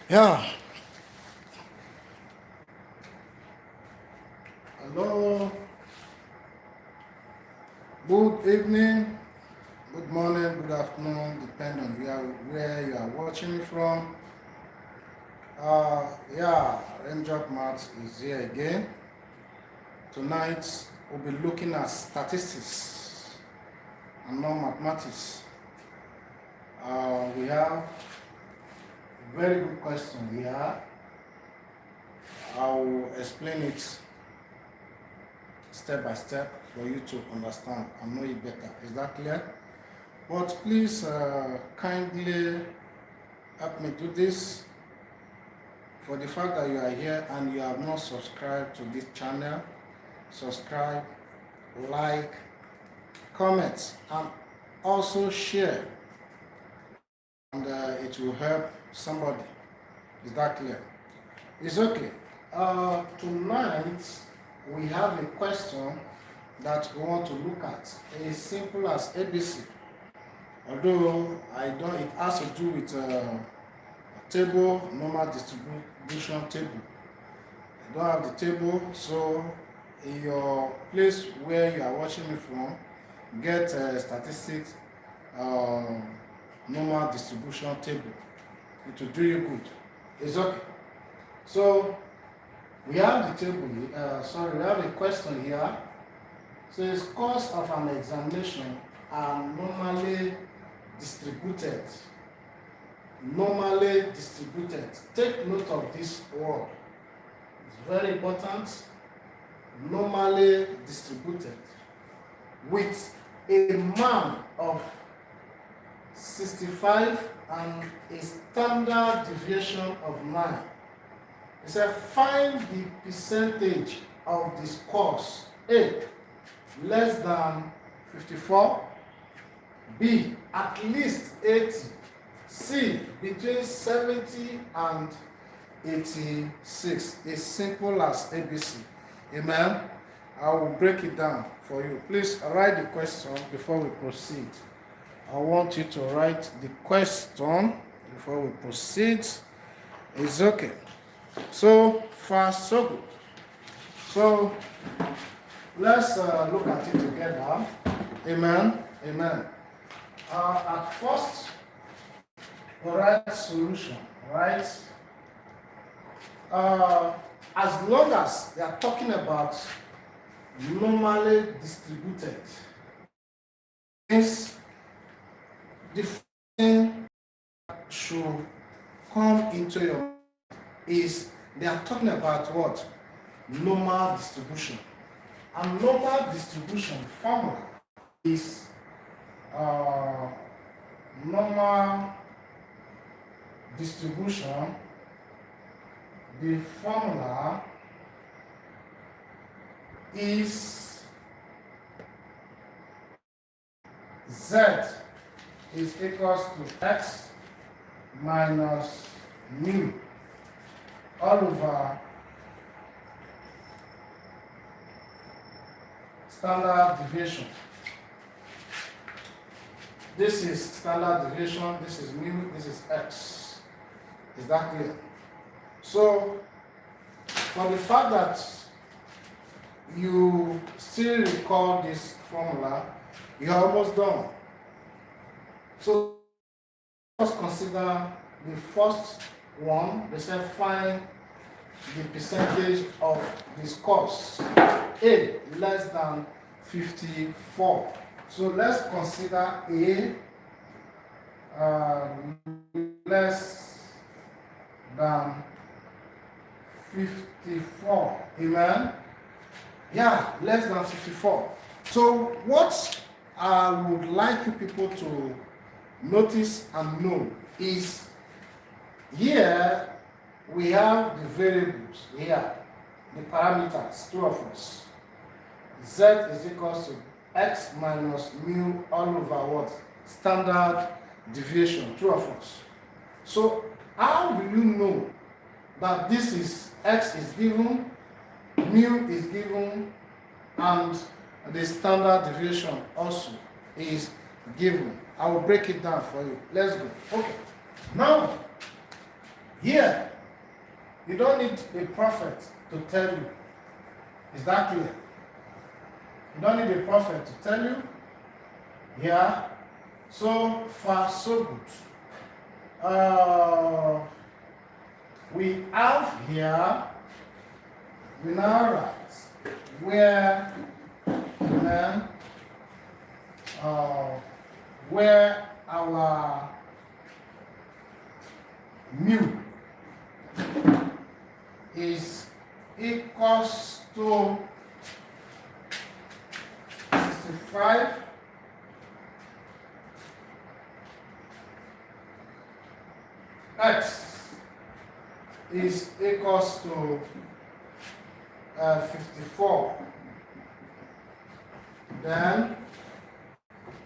Yeah. Hello. Good evening, good morning, good afternoon, depending on where you are watching me from. Raindrop Maths is here again. Tonight we'll be looking at statistics and not mathematics. We have a very good question here. I will explain it step by step for you to understand and know it better. Is that clear? But please kindly help me do this. For the fact that you are here and you have not subscribed to this channel, subscribe, like, comment, and also share, and it will help somebody. Is that clear? It's okay. Tonight we have a question that we want to look at. It is simple as ABC. Although it has to do with table, normal distribution table. I don't have the table, so in your place where you are watching me from, get statistics normal distribution table. It will do you good. It's okay. So we have the table. We have a question here. Says cost of an examination are normally distributed. Normally distributed. Take note of this word. It's very important. Normally distributed with a man of 65 and a standard deviation of 9. It said find the percentage of this course. A, less than 54. B, at least 80. C, between 70 and 86. As simple as ABC. Amen. I will break it down for you. Please write the question before we proceed. I want you to write the question before we proceed. It's okay. So far, so good. So let's look at it together. Amen. Amen. At first, the right solution, right? As long as they are talking about normally distributed, means the thing should come into your mind is they are talking about what? Normal distribution. And normal distribution formula is normal distribution. The formula is Z is equals to X minus mu all over standard deviation. This is standard deviation, this is mu, this is X. Is that clear? So, for the fact that you still recall this formula, you are almost done. So, let's consider the first one. They said find the percentage of this course. A, less than 54. So, let's consider A less than 54. Amen. Yeah, less than 54. So what I would like you people to notice and know is here we have the variables here, the parameters, two of us. Z is equals to X minus mu all over what? Standard deviation, two of us. So how do you know that this is X is given, mu is given, and the standard deviation also is given. I will break it down for you. Let's go. Okay. Now, here, you don't need a prophet to tell you. Is that clear? You don't need a prophet to tell you. Yeah. So far, so good. We have here, we now write where our mu is equals to 65 x is equals to 54. Then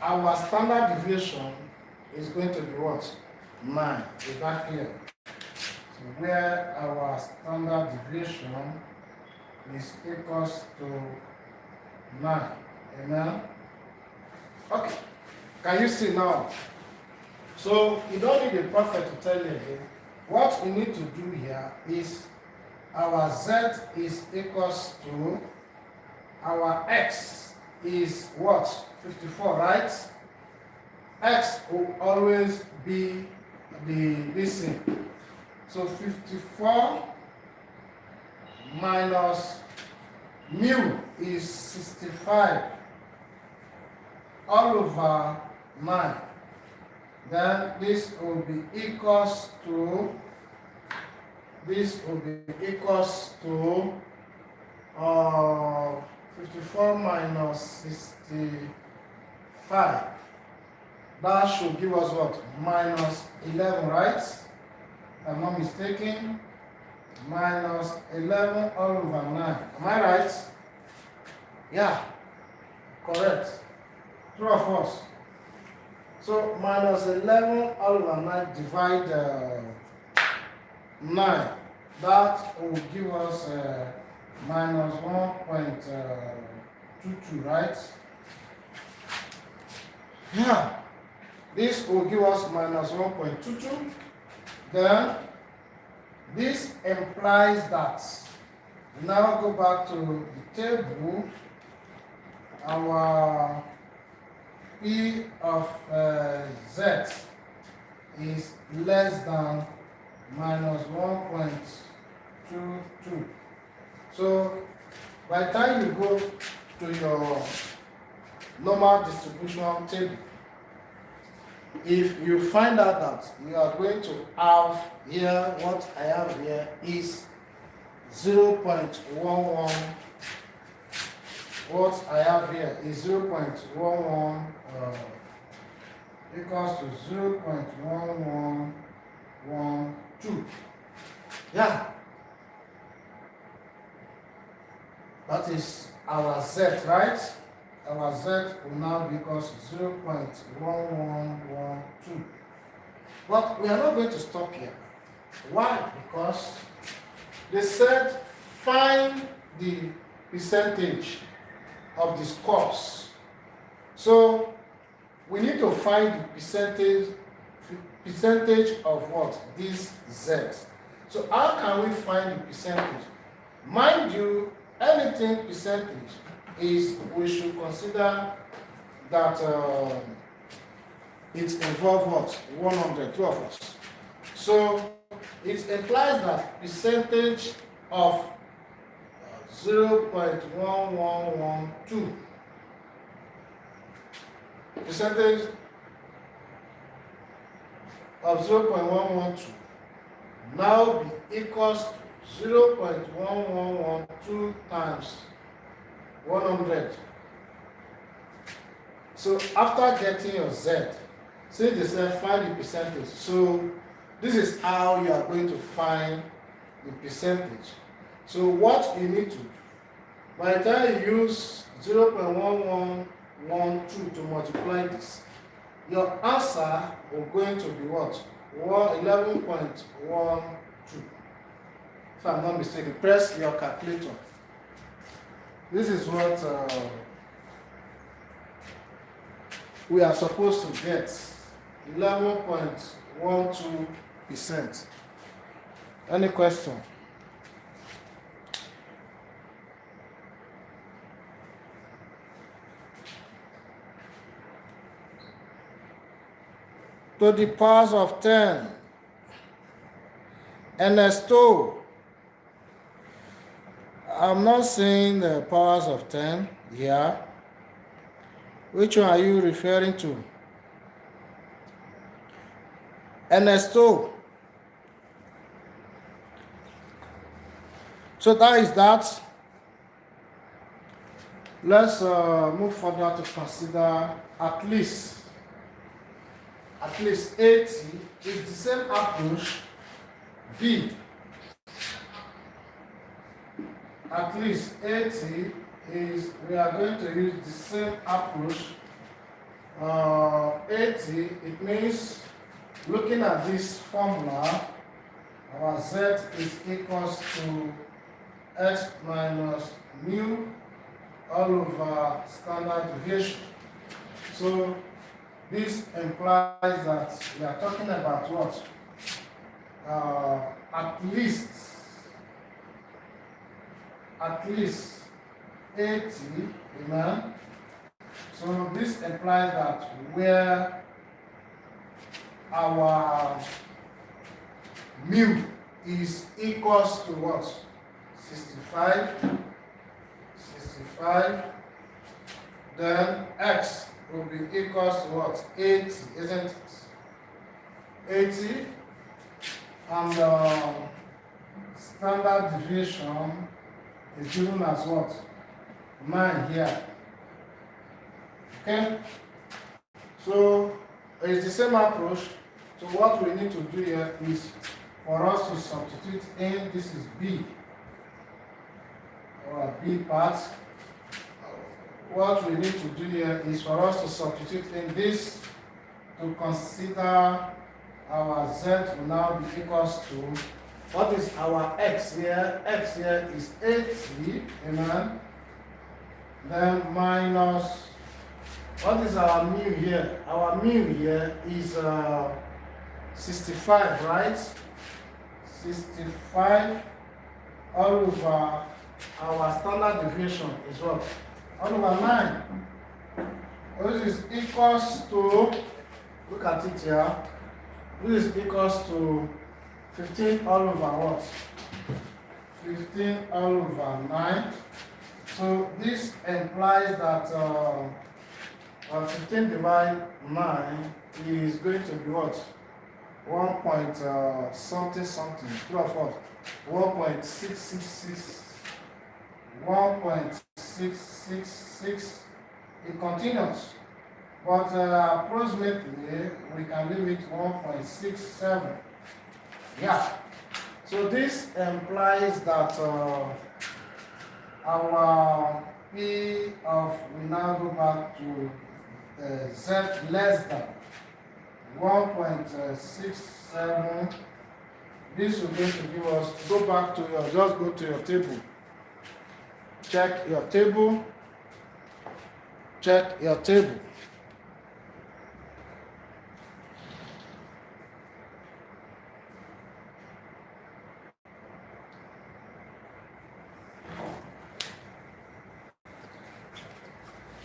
our standard deviation is going to be what? 9. Is that clear? So where our standard deviation is equals to 9. Amen? Okay. Can you see now? So you don't need a prophet to tell you again. What we need to do here is our z is equals to our x is what? 54, right? X will always be the same. So 54 minus mu is 65 all over 9. Then this will be equals to 54 minus 65. That should give us what? Minus 11, right? I'm not mistaken. Minus 11 all over 9. Am I right? Yeah. Correct. True or false? So minus 11 all over 9 divide 9. That will give us minus 1.22, right? Yeah. This will give us minus 1.22. Then this implies that, now go back to the table, our P of Z is less than minus 1.22. So by the time you go to your normal distribution table, if you find out that you are going to have here, what I have here is 0.11, what I have here is 0.11 equals to 0.1112. Yeah. That is our Z, right? Our Z will now be equals to 0.1112. But we are not going to stop here. Why? Because they said find the percentage of the scores. So we need to find the percentage of what? This Z. So how can we find the percentage? Mind you, anything percentage is, we should consider that it involves what? 100, two of us. So it implies that percentage of 0.1112, percentage of 0.112 now be equals to 0.1112 times 100. So after getting your Z, since they said find the percentage, so this is how you are going to find the percentage. So what you need to do, by the time you use 0.1112 to multiply this, your answer will going to be what? 11.12. If I'm not mistaken, press your calculator. This is what we are supposed to get 11.12%. Any question? To the powers of 10. Ernesto, I'm not saying the powers of 10 here. Which one are you referring to? Ernesto. So that is that. Let's move further to consider at least 80 is the same approach. B, at least 80 is, we are going to use the same approach. 80, it means, looking at this formula, our z is equals to x minus mu all over standard deviation. So this implies that we are talking about what? At least 80, amen. So this implies that where our mu is equals to what? 65, then x will be equals to what? 80, isn't it? 80, and standard deviation is given as what? 9 here. Okay? So it's the same approach. So what we need to do here is for us to substitute in, this is B, or B part. What we need to do here is for us to substitute in this to consider our z will now be equals to, what is our x here? X here is 80, amen. Then minus, what is our mu here? Our mu here is 65, right? 65 all over our standard deviation is what? All over 9. This is equals to, look at it here. This is equals to 15 all over what? 15 all over 9. So this implies that 15 divided 9 is going to be what? 1 point something. 12 what? 1.666. 1.666. It continues. But approximately, we can leave it 1.67. Yeah. So this implies that our P of, we now go back to Z less than 1.67. This will going to give us, go back to your, just go to your table. Check your table. Check your table.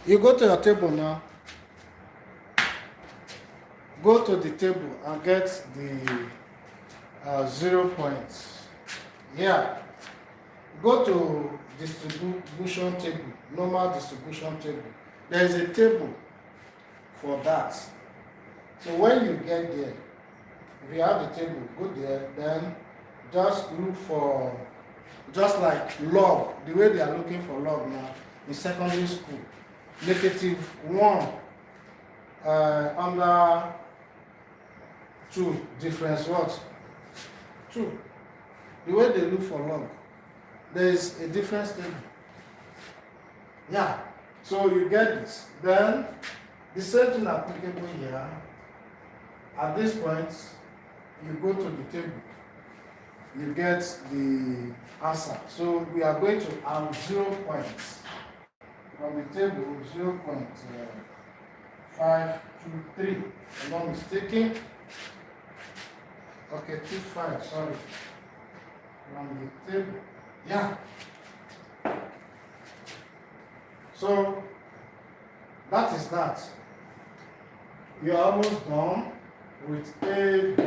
You go to your table now. Go to the table and get the 0 points. Yeah. Go to distribution table, normal distribution table. There is a table for that. So when you get there, if you have the table, go there, then just look for, just like log, the way they are looking for log now in secondary school. -1 under 2 difference what? 2. The way they look for log, there is a difference table. Yeah. So you get this. Then the same thing applicable here. At this point, you go to the table. You get the answer. So we are going to have 0 points. From the table, 0.5 5, 2, 3. I'm not mistaken. Okay, 2, 5, sorry. On the table. Yeah. So that is that. You are almost done with A, B.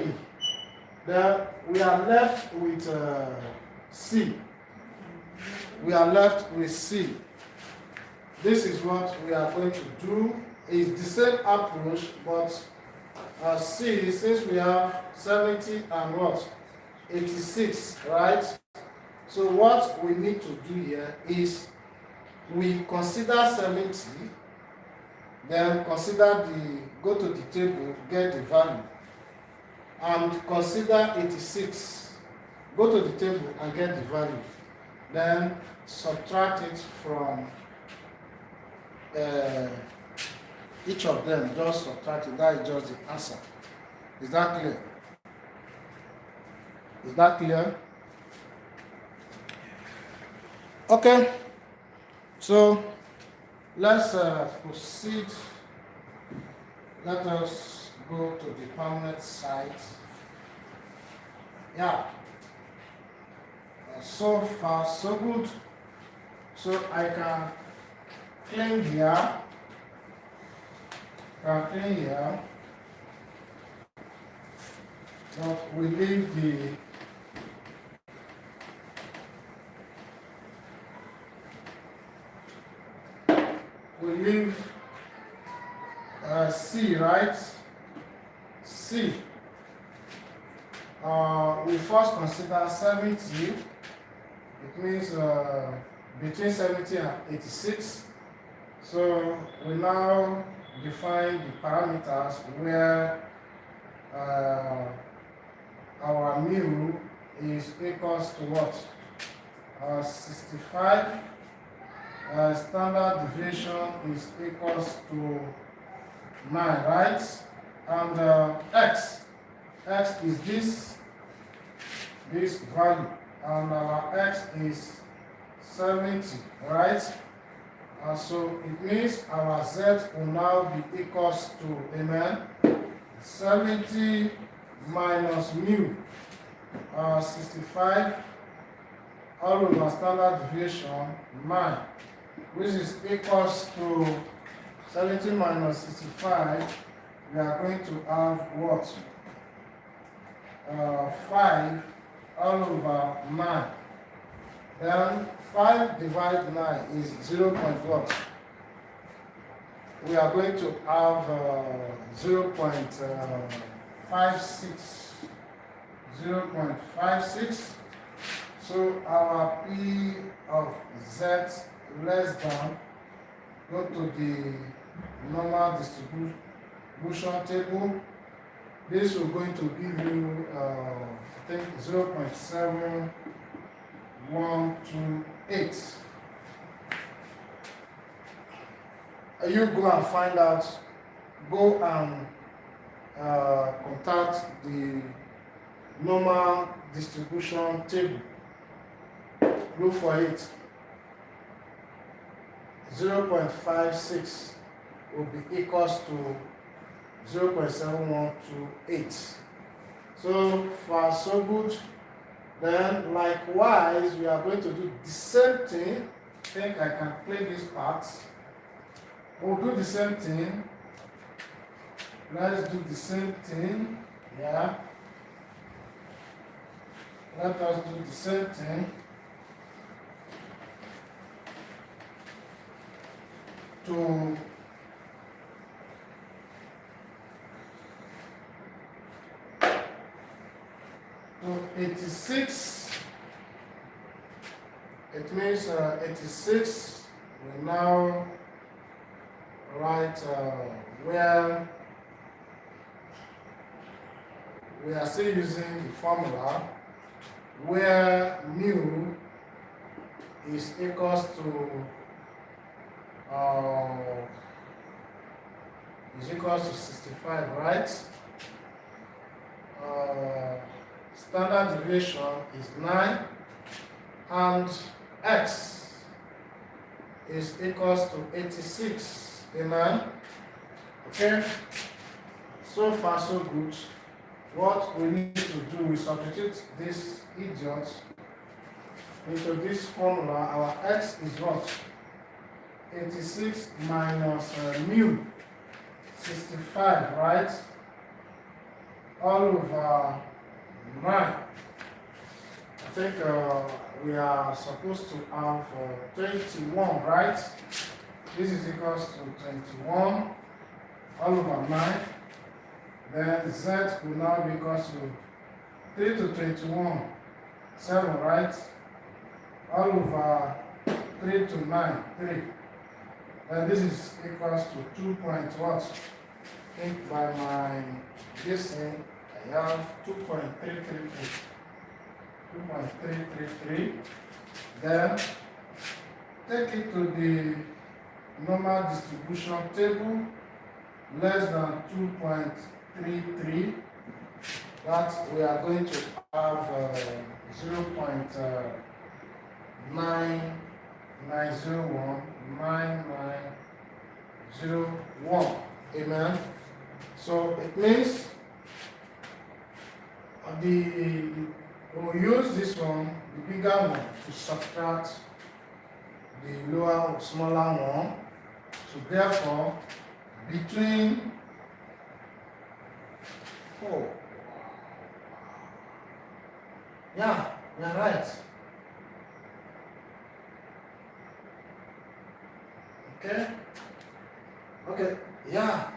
Then we are left with C. We are left with C. This is what we are going to do. It's the same approach, but C, since we have 70 and what? 86, right? So what we need to do here is we consider 70, then consider go to the table, get the value, and consider 86, go to the table and get the value, then subtract it from each of them, just subtract it. That is just the answer. Is that clear? Is that clear? Okay, so let's proceed. Let us go to the permanent site. Yeah, so far so good. So I can clean here. But we leave C, right? C. We first consider 70. It means between 70 and 86. So we now define the parameters where our mu is equals to what? 65. Standard deviation is equals to 9, right? And x is this value, and our x is 70, right? And so it means our z will now be equals to, amen, 70 minus mu, 65, all over standard deviation 9, which is equals to 70 minus 65. We are going to have what? 5 all over 9. Then 5 divided 9 is 0. What? We are going to have 0.56. 0.56. So our P of Z less than, go to the normal distribution table. This will going to give you I think 0.7128. You go and find out, go and contact the normal distribution table. Look for it. 0.56 will be equals to 0.7128. So far so good. Then likewise we are going to do the same thing. I think I can play this part. We'll do the same thing. Let's do the same thing. Yeah. Let us do the same thing. To 86, it means 86, we now write where we are still using the formula where mu is equals to is equals to 65, right? Standard deviation is 9, and x is equals to 86. Amen. Okay, so far so good. What we need to do is substitute this idiot into this formula. Our x is what? 86 minus mu 65, right? All over 9. I think we are supposed to have 21, right? This is equals to 21 all over 9. Then z will now be equals to 3 to 21, 7, right? All over 3 to 9, 3. And this is equals to 2 point what? I think by my guessing, I have 2.333. 2.333. Then take it to the normal distribution table, less than 2.33. That we are going to have 0.9901. Amen. So it means we'll use this one, the bigger one, to subtract the lower, smaller one. So therefore, between yeah, you're right. Okay, yeah.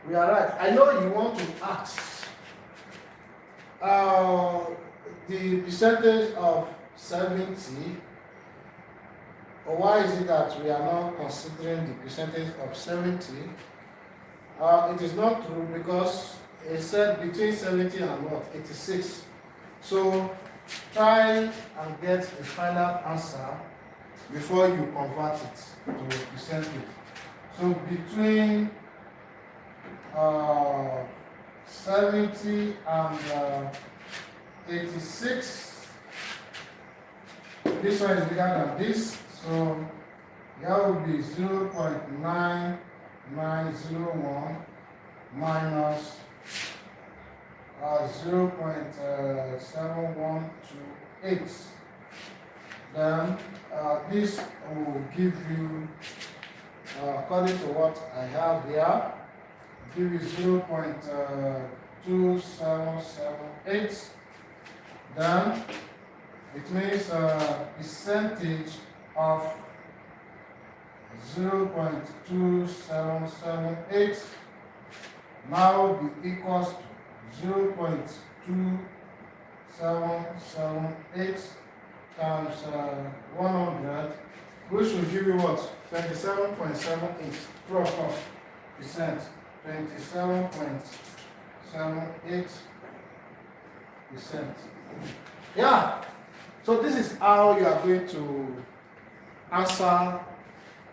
We are right. I know you want to ask the percentage of 70, or why is it that we are not considering the percentage of 70? It is not true, because it said between 70 and what? 86. So try and get the final answer before you convert it to percentage. So between 70 and 86, this one is bigger than this, so that would be 0.9901 minus 0.7128. Then this will give you, according to what I have here, give you 0.2778. Then it means percentage of 0.2778 now be equals to 0.2778 times 100, which will give you what? 27.78. True, of course. Percent. 27.78%. Yeah. So this is how you are going to answer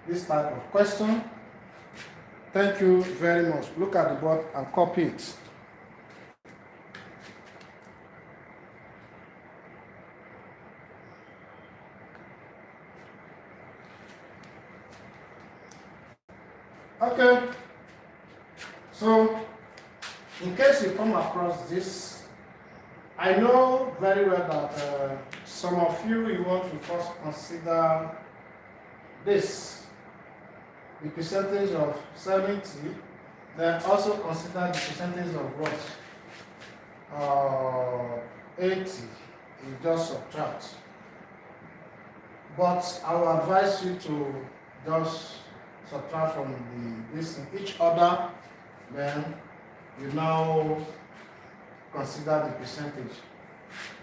this type of question. Thank you very much. Look at the board and copy it. Okay. So, in case you come across this, I know very well that some of you want to first consider this, the percentage of 70, then also consider the percentage of what? 80, you just subtract. But I will advise you to just subtract from each other, then you now consider the percentage.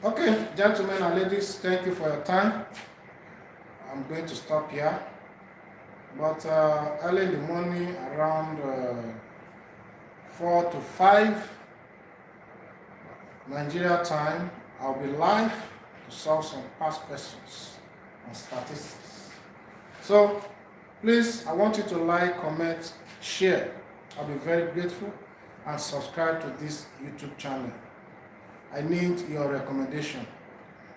Okay, gentlemen and ladies, thank you for your time. I'm going to stop here. But early in the morning, around 4 to 5 Nigeria time, I'll be live to solve some past questions on statistics. So please, I want you to like, comment, share. I'll be very grateful, and subscribe to this YouTube channel. I need your recommendation.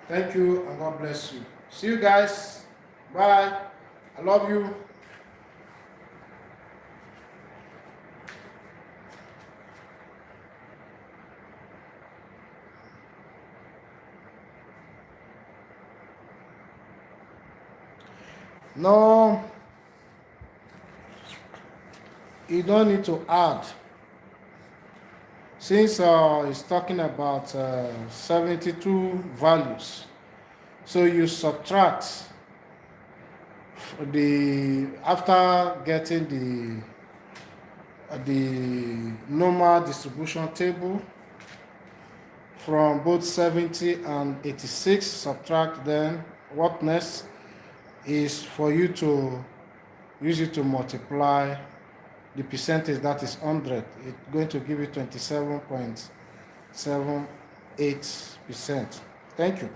Thank you, and God bless you. See you guys. Bye. I love you. No, you don't need to add. Since it's talking about 72 values, so you subtract after getting the normal distribution table from both 70 and 86, subtract. Then what next is for you to use it to multiply the percentage, that is 100. It's going to give you 27.78%. Thank you.